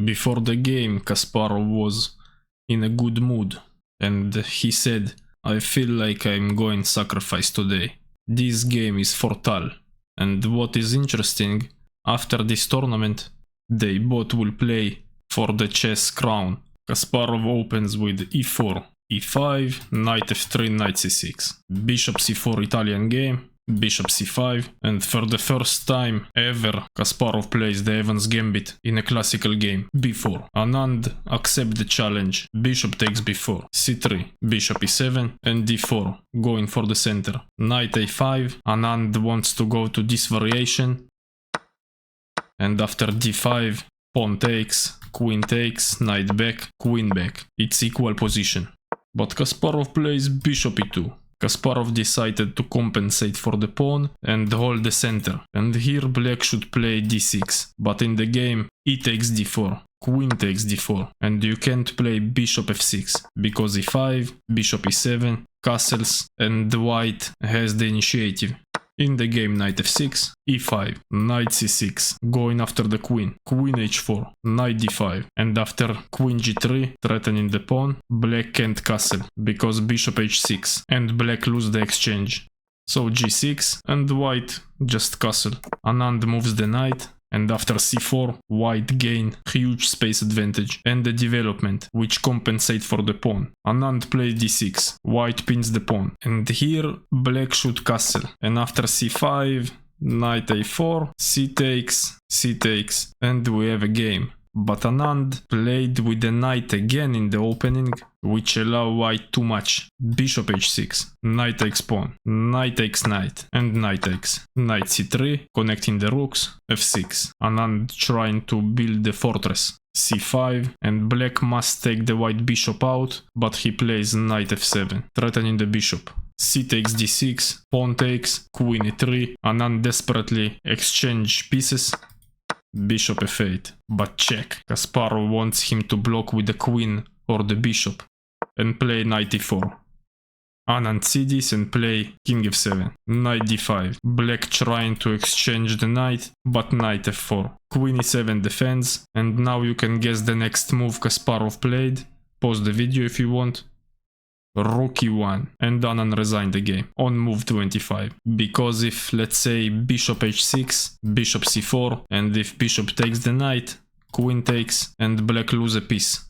Before the game, Kasparov was in a good mood, and he said, "I feel like I'm going sacrifice today. This game is for Tal." And what is interesting, after this tournament, they both will play for the chess crown. Kasparov opens with e4, e5, knight f3, knight c6, bishop c4 Italian game, bishop c5, and for the first time ever Kasparov plays the Evans Gambit in a classical game, b4. Anand accepts the challenge, bishop takes b4, c3, bishop e7, and d4, going for the center. Knight a5, Anand wants to go to this variation, and after d5, pawn takes, queen takes, knight back, queen back. It's equal position. But Kasparov plays bishop e2. Kasparov decided to compensate for the pawn and hold the center, and here black should play d6, but in the game e takes d4, queen takes d4, and you can't play bishop f6, because e5, bishop e7, castles, and white has the initiative. In the game knight f6, e5, knight c6, going after the queen, queen h4, knight d5, and after queen g3, threatening the pawn, black can't castle, because bishop h6, and black lose the exchange. So g6, and white just castle. Anand moves the knight, and after c4, white gain huge space advantage and the development, which compensate for the pawn. Anand plays d6, white pins the pawn, and here black should castle, and after c5, knight a4, c takes, and we have a game. But Anand played with the knight again in the opening, which allow white too much. Bishop h6, knight takes pawn, knight takes knight, and knight takes. Knight c3, connecting the rooks, f6. Anand trying to build the fortress. c5, and black must take the white bishop out, but he plays knight f7, threatening the bishop. C takes d6, pawn takes, queen e3, Anand desperately exchange pieces. Bishop f8, but check. Kasparov wants him to block with the queen or the bishop and play knight e4. Anand cds and play king f7, knight d5, black trying to exchange the knight, but knight f4. Queen e7 defends, and now you can guess the next move Kasparov played. Pause the video if you want. Rook e1, and Anand resigned the game on move 25, because if, let's say, bishop h6, bishop c4, and if bishop takes the knight, queen takes, and black lose a piece.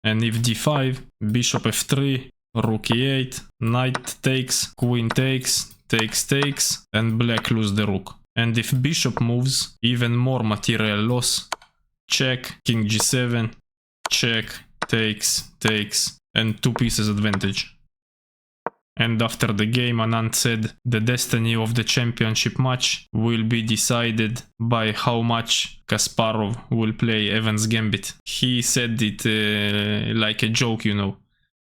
And if d5, bishop f3, rook e8, knight takes, queen takes, takes, and black lose the rook. And if bishop moves, even more material loss. Check, king g7, check, takes, and two pieces advantage. And after the game, Anand said the destiny of the championship match will be decided by how much Kasparov will play Evans Gambit. He said it like a joke, you know.